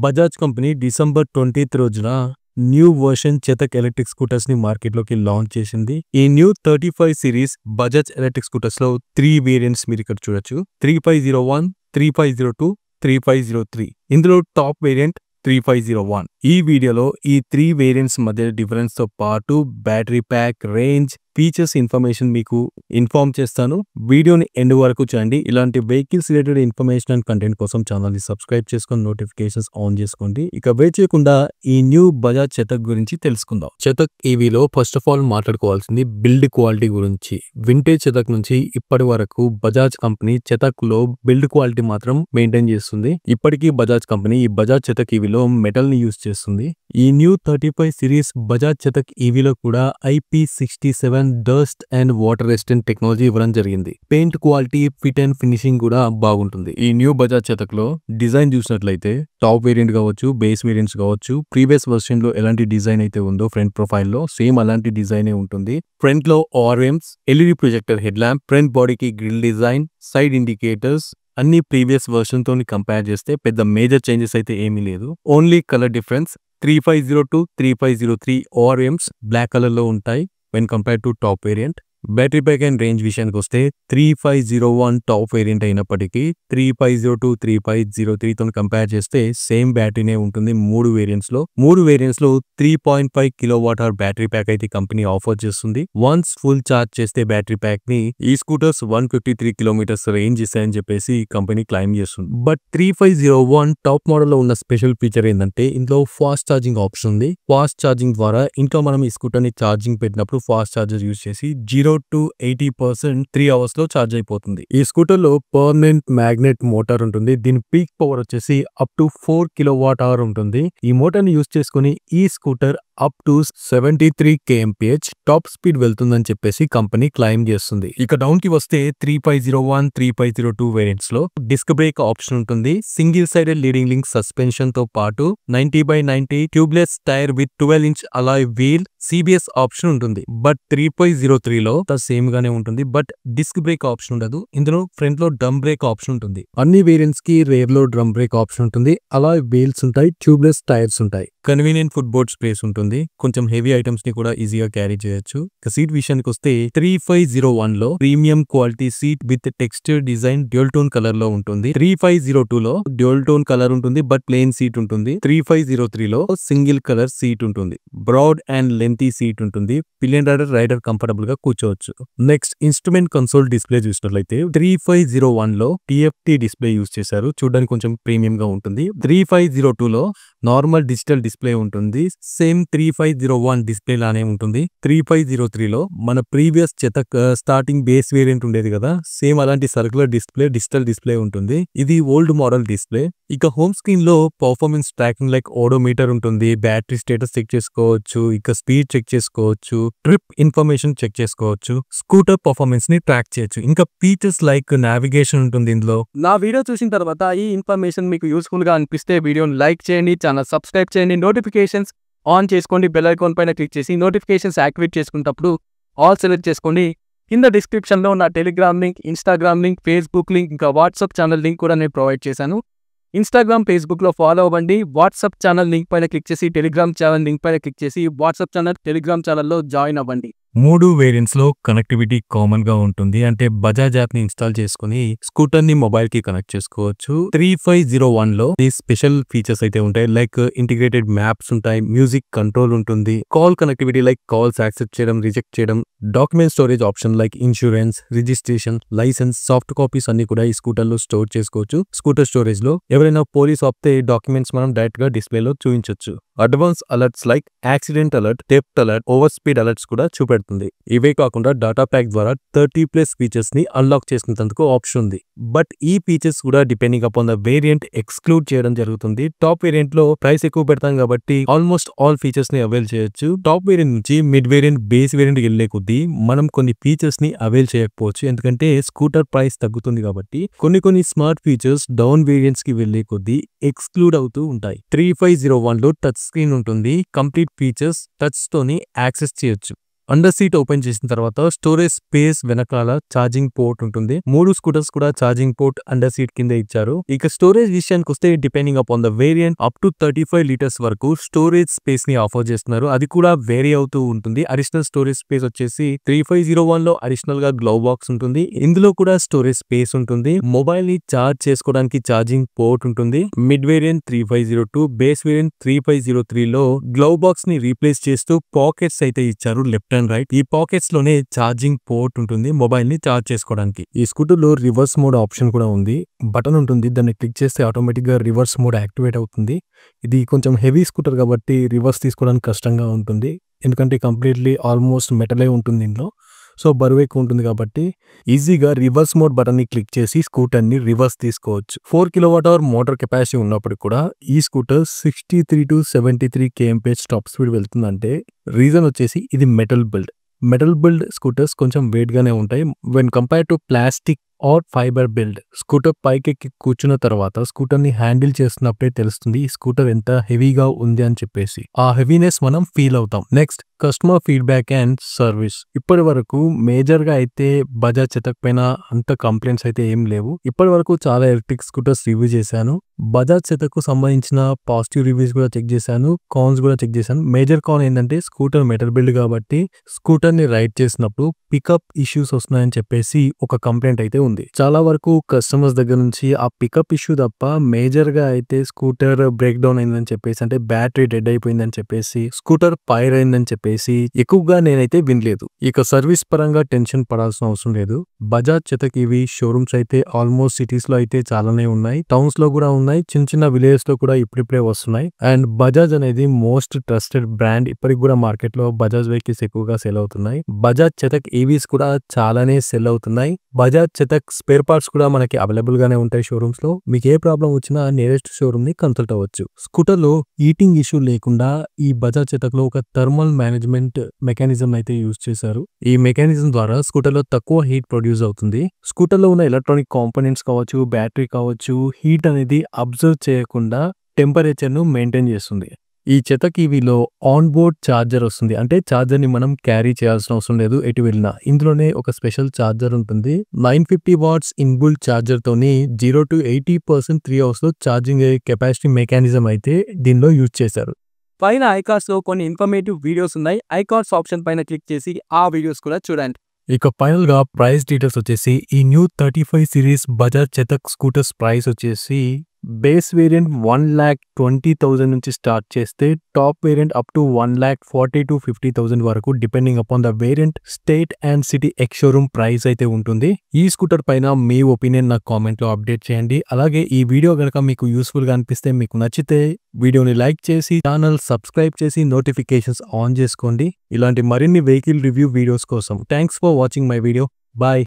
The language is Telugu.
బజాజ్ కంపెనీ డిసెంబర్ 20th రోజున new version Chetak electric scooters ని మార్కెట్లోకి లాంచ్ చేసింది. ఈ new 35 series Bajaj electric scooters లో 3 వేరియంట్స్ మీరు ఇక్కడ చూడొచ్చు. 3501, 3502, 3503. ఇందులో టాప్ వేరియంట్ 3501. ఈ వీడియోలో ఈ 3 వేరియంట్స్ మధ్య డిఫరెన్స్ తో పాటు battery pack, range, features information మీకు ఇన్ఫార్మ్ చేస్తాను. వీడియోని ఎండ్ వరకు చూడండి. ఇలాంటి vehicles related information and content కోసం ఛానల్ని సబ్స్క్రైబ్ చేసుకొని నోటిఫికేషన్స్ ఆన్ చేసుకోండి. ఇక వెయిట్ చేయకుండా ఈ న్యూ బజాజ్ చేతక్ గురించి తెలుసుకుందాం. చేతక్ ఈవీలో ఫస్ట్ ఆఫ్ ఆల్ మాట్లాడుకోవాల్సింది బిల్డ్ క్వాలిటీ గురించి. వింటేజ్ చేతక్ నుంచి ఇప్పటి వరకు బజాజ్ కంపెనీ చేతక్ లో బిల్డ్ క్వాలిటీ మాత్రం మెయింటైన్ చేస్తుంది. ఇప్పటికీ బజాజ్ కంపెనీ ఈ బజాజ్ చేతక్ ఈవీలో మెటల్ ని యూజ్ చేస్తుంది. ఈ న్యూ 35 సిరీస్ బజాజ్ చేతక్ ఈవీలో కూడా IP67 dust and water resistant technology ఇవ్వడం జరిగింది. Paint quality, fit and finishing కూడా బాగుంటుంది. ఈ న్యూ బజాజ్ చేతక్ లో డిజైన్ చూసినట్లయితే టాప్ వేరియంట్ కావచ్చు, బేస్ వేరియంట్స్ కావచ్చు, ప్రీవియస్ వర్షన్ లో ఎలాంటి డిజైన్ అయితే ఉందో ఫ్రంట్ ప్రొఫైల్ లో సేమ్ అలాంటి డిజైన్ ఉంటుంది. ఫ్రంట్ లో arms, LED projector head lamp, front బాడీకి గ్రిల్ డిజైన్, సైడ్ ఇండికేటర్స్ అన్ని ప్రీవియస్ వర్షన్ తో కంపేర్ చేస్తే పెద్ద మేజర్ చేంజెస్ అయితే ఏమీ లేదు. Only colour difference 3502, 3503 arms black colour లో ఉంటాయి when compared to top variant. Battery pack and range విషయానికి వస్తే 3501 టాప్ వేరియంట్ అయినప్పటికీ 3502, 3503 తో కంపేర్ చేస్తే సేమ్ బ్యాటరీనే ఉంటుంది. మూడు వేరియంట్స్ లో 3.5 kWh బ్యాటరీ ప్యాక్ అయితే కంపెనీ ఆఫర్ చేస్తుంది. వన్స్ ఫుల్ ఛార్జ్ చేస్తే బ్యాటరీ ప్యాక్ ని ఈ స్కూటర్స్ 153 కిలోమీటర్స్ రేంజ్ ఇస్తాయని చెప్పేసి కంపెనీ క్లైమ్ చేస్తుంది. బట్ 3501 టాప్ మోడల్ లో ఉన్న స్పెషల్ ఫీచర్ ఏంటంటే ఇందులో ఫాస్ట్ ఛార్జింగ్ ఆప్షన్ ఉంది. ఫాస్ట్ ఛార్జింగ్ ద్వారా ఇంట్లో మనం ఈ స్కూటర్ ని ఛార్జింగ్ పెట్టినప్పుడు ఫాస్ట్ ఛార్జర్ యూజ్ చేసి 0 to 80% 3 hours లో ఛార్జ్ అయిపోతుంది. ఈ స్కూటర్ లో పర్మనెంట్ మ్యాగ్నెట్ మోటార్ ఉంటుంది. దీని పీక్ పవర్ వచ్చేసి అప్ టు 4 kWh ఉంటుంది. ఈ మోటార్ ని యూజ్ చేసుకుని ఈ scooter up to 73 kmph top speed వెళ్తుందని చెప్పేసి కంపెనీ క్లైమ్ చేస్తుంది. ఇక డౌన్ కి వస్తే 3501, 3502 వేరియంట్స్ లో డిస్క్ బ్రేక్ ఆప్షన్ ఉంటుంది. Single sided leading link suspension తో పాటు 90/90 tubeless tyre with 12 inch alloy wheel, CBS option ఉంటుంది. బట్ 3503 లో సేమ్ గానే ఉంటుంది. బట్ డిస్క్ బ్రేక్ ఆప్షన్ ఉండదు. ఇందులో ఫ్రంట్ లో డ్రమ్ బ్రేక్ ఆప్షన్ ఉంటుంది. అన్ని వేరియంట్స్ కి రేర్ లో డ్రమ్ బ్రేక్ ఆప్షన్ ఉంటుంది. అలాయ్ వీల్స్ ఉంటాయి, ట్యూబ్లెస్ టైర్స్ ఉంటాయి. కన్వీనియంట్ ఫుట్ బోర్డ్ స్పేస్ ఉంటుంది. కొంచెం హెవీ ఐటమ్స్ ని కూడా ఈజీగా క్యారీ చేయొచ్చు. సీట్ విషయానికి వస్తే 3501 లో premium quality seat with texture design dual tone colour లో ఉంటుంది. 3502 లో డ్యూల్ టోన్ కలర్ ఉంటుంది బట్ ప్లెయిన్ సీట్ ఉంటుంది. 3503 లో సింగిల్ కలర్ సీట్ ఉంటుంది. బ్రాడ్ అండ్ లెంతీ సీట్ ఉంటుంది. పిలియన్ రైడర్ కంఫర్టబుల్ గా కూర్చోవచ్చు. నెక్స్ట్ ఇన్స్ట్రుమెంట్ కన్సోల్ డిస్ప్లే చూసినట్లయితే 3501 లో TFT డిస్ప్లే యూజ్ చేశారు. చూడడానికి కొంచెం ప్రీమియం గా ఉంటుంది. 3502 లో నార్మల్ డిజిటల్ డిస్ప్లే ఉంటుంది. సేమ్ 3501 డిస్ప్లే లానే ఉంటుంది. 3503 లో మన previous Chetak starting base variant ఉండేది కదా, సేమ్ అలాంటి సర్క్యులర్ డిస్ప్లే, డిజిటల్ డిస్ప్లే ఉంటుంది. ఇది ఓల్డ్ మోడల్ డిస్ప్లే. ఇక హోమ్ స్క్రీన్ లో పర్ఫార్మెన్స్ ట్రాకింగ్ లైక్ ఓడోమీటర్ ఉంటుంది. బ్యాటరీ స్టేటస్ చెక్ చేసుకోవచ్చు. ఇక స్పీడ్ చెక్ చేసుకోవచ్చు. ట్రిప్ ఇన్ఫర్మేషన్ చెక్ చేసుకోవచ్చు. స్కూటర్ పర్ఫార్మెన్స్ ని ట్రాక్ చేయొచ్చు. ఇంకా ఫీచర్స్ లైక్ నావిగేషన్ ఉంటుంది ఇందులో. నా వీడియో చూసిన తర్వాత ఈ ఇన్ఫర్మేషన్ మీకు యూస్ఫుల్ గా అనిపిస్తే వీడియోని లైక్ చేయండి, ఛానల్ సబ్స్క్రైబ్ చేయండి, నోటిఫికేషన్స్ ఆన్ చేసుకోండి. బెల్ ఐకాన్ పైన క్లిక్ చేసి నోటిఫికేషన్స్ యాక్టివేట్ చేసుకున్నప్పుడు ఆల్ సెలెక్ట్ చేసుకోండి. కింద డిస్క్రిప్షన్ లో నా Telegram link, Instagram link, Facebook link, ఇంకా వాట్సాప్ ఛానల్ లింక్ కూడా నేను ప్రొవైడ్ చేశాను. ఇన్స్టాగ్రామ్, ఫేస్బుక్ లో ఫాలో అవ్వండి. వాట్సాప్ ఛానల్ లింక్ పైన క్లిక్ చేసి టెలిగ్రామ్ ఛానల్ లింక్ పైన క్లిక్ చేసి వాట్సాప్ ఛానల్, టెలిగ్రామ్ ఛానల్లో జాయిన్ అవ్వండి. మూడు వేరియంట్స్ లో కనెక్టివిటీ కామన్ గా ఉంటుంది. అంటే బజాజ్ యాప్ ని ఇన్స్టాల్ చేసుకుని స్కూటర్ ని మొబైల్ కి కనెక్ట్ చేసుకోవచ్చు. 3501 లో ఈ స్పెషల్ ఫీచర్స్ అయితే ఉంటాయి. లైక్ ఇంటిగ్రేటెడ్ మ్యాప్స్ ఉంటాయి, మ్యూజిక్ కంట్రోల్ ఉంటుంది, call connectivity like calls accept చేయడం, రిజెక్ట్ చేయడం, document storage option like insurance, registration, licence, soft copies అన్ని కూడా ఈ స్కూటర్ లో స్టోర్ చేసుకోవచ్చు. స్కూటర్ స్టోరేజ్ లో ఎవరైనా పోలీస్ ఆపితే డాక్యుమెంట్స్ మనం డైరెక్ట్ గా డిస్ప్లేలో చూపించవచ్చు. Advance alerts like accident alert, theft alert, over speed alerts కూడా చూపెడుతుంది. ఇవే కాకుండా డాటా ప్యాక్ ద్వారా 30+ ఫీచర్స్ ని అన్లాక్ చేసుకునేందుకు ఆప్షన్ ఉంది. బట్ ఈ ఫీచర్స్ కూడా depending upon the variant exclude చేయడం జరుగుతుంది. టాప్ వేరియంట్ లో ప్రైస్ ఎక్కువ పెడతాం కాబట్టి ఆల్మోస్ట్ ఆల్ ఫీచర్స్ ని అవైల్ చేయొచ్చు. టాప్ వేరియంట్ నుంచి మిడ్ వేరియంట్, బేస్ వేరియంట్ వెళ్లే కొద్దీ మనం కొన్ని ఫీచర్స్ ని అవైల్ చేయకపోవచ్చు. ఎందుకంటే స్కూటర్ ప్రైస్ తగ్గుతుంది కాబట్టి కొన్ని స్మార్ట్ ఫీచర్స్ డౌన్ వేరియంట్స్ కి వెళ్లే కొద్దీ ఎక్స్క్లూడ్ అవుతూ ఉంటాయి. 3501 లో టచ్ స్క్రీన్ ఉంటుంది. కంప్లీట్ ఫీచర్స్ టచ్ తోని యాక్సెస్ చేయొచ్చు. అండర్ సీట్ ఓపెన్ చేసిన తర్వాత స్టోరేజ్ స్పేస్ వెనకాల ఛార్జింగ్ పోర్ట్ ఉంటుంది. 3 స్కూటర్స్ కూడా ఛార్జింగ్ పోర్ట్ అండర్ సీట్ కింద ఇచ్చారు. ఇక స్టోరేజ్ విషయానికి వస్తే depending upon the variant up to 35 litres వరకు స్టోరేజ్ స్పేస్ ని ఆఫర్ చేస్తున్నారు. అది కూడా వేరీ అవుతూ ఉంటుంది. అడిషనల్ స్టోరేజ్ స్పేస్ వచ్చేసి 3501 లో అడిషనల్ గా గ్లౌ బాక్స్ ఉంటుంది. ఇందులో కూడా స్టోరేజ్ స్పేస్ ఉంటుంది. మొబైల్ ని ఛార్జ్ చేసుకోవడానికి ఛార్జింగ్ పోర్ట్ ఉంటుంది. మిడ్ వేరియంట్ 3502, బేస్ వేరియంట్ 3503 లో గ్లౌ బాక్స్ ని రీప్లేస్ చేస్తూ పాకెట్స్ అయితే ఇచ్చారు లెఫ్ట్ అండ్ రైట్. ఈ పాకెట్స్ లోనే ఛార్జింగ్ పోర్ట్ ఉంటుంది మొబైల్ ని ఛార్జ్ చేసుకోవడానికి. ఈ స్కూటర్ లో రివర్స్ మోడ్ ఆప్షన్ కూడా ఉంది. బటన్ ఉంటుంది, దాన్ని క్లిక్ చేస్తే ఆటోమేటిక్ గా రివర్స్ మోడ్ యాక్టివేట్ అవుతుంది. ఇది కొంచెం హెవీ స్కూటర్ కాబట్టి రివర్స్ తీసుకోవడానికి కష్టంగా ఉంటుంది. ఎందుకంటే కంప్లీట్లీ ఆల్మోస్ట్ మెటలే ఉంటుంది దీంట్లో. సో బరువు ఎక్కువ ఉంటుంది కాబట్టి ఈజీగా రివర్స్ మోడ్ బటన్ ని క్లిక్ చేసి స్కూటర్ ని రివర్స్ తీసుకోవచ్చు. 4 kWh మోటార్ కెపాసిటీ ఉన్నప్పుడు కూడా ఈ scooter 63 to 73 kmph top speed వెళ్తుందంటే రీజన్ వచ్చేసి ఇది మెటల్ బిల్డ్ స్కూటర్స్ కొంచెం వెయిట్ గానే ఉంటాయి when compare to plastic or fibre build. Scooter పైకెక్కి కూర్చున్న తర్వాత స్కూటర్ ని హ్యాండిల్ చేస్తున్నప్పుడే తెలుస్తుంది ఈ స్కూటర్ ఎంత హెవీగా ఉంది అని చెప్పేసి. ఆ హెవీనెస్ మనం ఫీల్ అవుతాం. Next customer feedback and service. ఇప్పటి వరకు మేజర్ గా అయితే బజాజ్ చేతక్ పైన అంత కంప్లైంట్స్ అయితే ఏం లేవు. ఇప్పటి వరకు చాలా ఎలక్ట్రిక్ స్కూటర్స్ రివ్యూ చేశాను. బజాజ్ చేతక్ కు సంబంధించిన పాజిటివ్ రివ్యూస్ కూడా చెక్ చేశాను, కాన్స్ కూడా చెక్ చేశాను. మేజర్ కాన్ ఏంటంటే స్కూటర్ మెటల్ బిల్డ్ కాబట్టి స్కూటర్ ని రైడ్ చేసినప్పుడు పికప్ ఇష్యూస్ వస్తున్నాయని చెప్పేసి ఒక కంప్లైంట్ అయితే ఉంది. చాలా వరకు కస్టమర్స్ దగ్గర నుంచి ఆ పికప్ ఇష్యూ తప్ప మేజర్ గా అయితే స్కూటర్ బ్రేక్ డౌన్ అయిందని చెప్పేసి, అంటే బ్యాటరీ డెడ్ అయిపోయిందని చెప్పేసి, స్కూటర్ ఫైర్ అయిందని చెప్పేసి ఎక్కువగా నేనైతే వినలేదు. ఇక సర్వీస్ పరంగా టెన్షన్ పడాల్సిన అవసరం లేదు. బజాజ్ చేతక్ ఇవి షోరూమ్స్ అయితే ఆల్మోస్ట్ సిటీస్ లో అయితే చాలానే ఉన్నాయి, టౌన్స్ లో కూడా ఉన్నాయి, చిన్న చిన్న విలేజెస్ లో కూడా ఇప్పుడిప్పుడే వస్తున్నాయి. అండ్ బజాజ్ అనేది మోస్ట్ ట్రస్టెడ్ బ్రాండ్. ఇప్పటికి కూడా మార్కెట్ లో బజాజ్ వెహికల్స్ ఎక్కువగా సెల్ అవుతున్నాయి. బజాజ్ చేతక్ ఈవీస్ కూడా చాలానే సెల్ అవుతున్నాయి. బజాజ్ చేతక్ స్పేర్ పార్ట్స్ కూడా మనకి అవైలబుల్ గానే ఉంటాయి షోరూమ్స్ లో. మీకు ఏ ప్రాబ్లం వచ్చినా నియరెస్ట్ షోరూమ్ ని కన్సల్ట్ అవ్వచ్చు. స్కూటర్ లో హీటింగ్ ఇష్యూ లేకుండా ఈ బజాజ్ చేతక్ లో ఒక థర్మల్ మేనేజ్మెంట్ మెకానిజం అయితే యూజ్ చేశారు. ఈ మెకానిజం ద్వారా స్కూటర్ లో తక్కువ హీట్ ప్రొడ్యూస్ అవుతుంది. స్కూటర్ లో ఉన్న ఎలక్ట్రానిక్ కాంపోనెంట్స్ కావచ్చు, బ్యాటరీ కావచ్చు, హీట్ అనేది అబ్జర్వ్ చేయకుండా టెంపరేచర్ ను మెయింటైన్ చేస్తుంది. ఈ చేతక్ ఈవీలో ఆన్ బోర్డ్ ఛార్జర్ వస్తుంది. అంటే ఛార్జర్ ని మనం క్యారీ చేయాల్సిన అవసరం లేదు ఎటు వెళ్ళినా. ఇందులోనే ఒక స్పెషల్ ఛార్జర్ ఉంటుంది. 950 వాట్స్ ఇన్బుల్ట్ ఛార్జర్ తోని 0 to 80% 3 hours లో ఛార్జింగ్ కెపాసిటీ మెకానిజం అయితే దీనిలో యూజ్ చేశారు. పైన ఐకార్డ్స్ లో కొన్ని ఇన్ఫర్మేటివ్ వీడియోస్ ఉన్నాయి. ఐకార్డ్స్ ఆప్షన్ పైన క్లిక్ చేసి ఆ వీడియోస్ కూడా చూడండి. ఇక ఫైనల్ గా ప్రైస్ డీటెయిల్స్ వచ్చేసి ఈ new 35 series Bajaj Chetak scooters price వచ్చేసి బేస్ వేరియంట్ 1,20,000 నుంచి స్టార్ట్ చేస్తే top variant up to 1,40,000 to 50,000 వరకు depending upon the variant, state and city ex showroom price అయితే ఉంటుంది. ఈ స్కూటర్ పైన మీ ఒపీనియన్ నాకు కామెంట్ లో అప్డేట్ చేయండి. అలాగే ఈ వీడియో కనుక మీకు యూస్ఫుల్ గా అనిపిస్తే, మీకు నచ్చితే వీడియోని లైక్ చేసి ఛానల్ సబ్స్క్రైబ్ చేసి నోటిఫికేషన్స్ ఆన్ చేసుకోండి. ఇలాంటి మరిన్ని వెహికల్ రివ్యూ వీడియోస్ కోసం. Thanks for watching my video. Bye.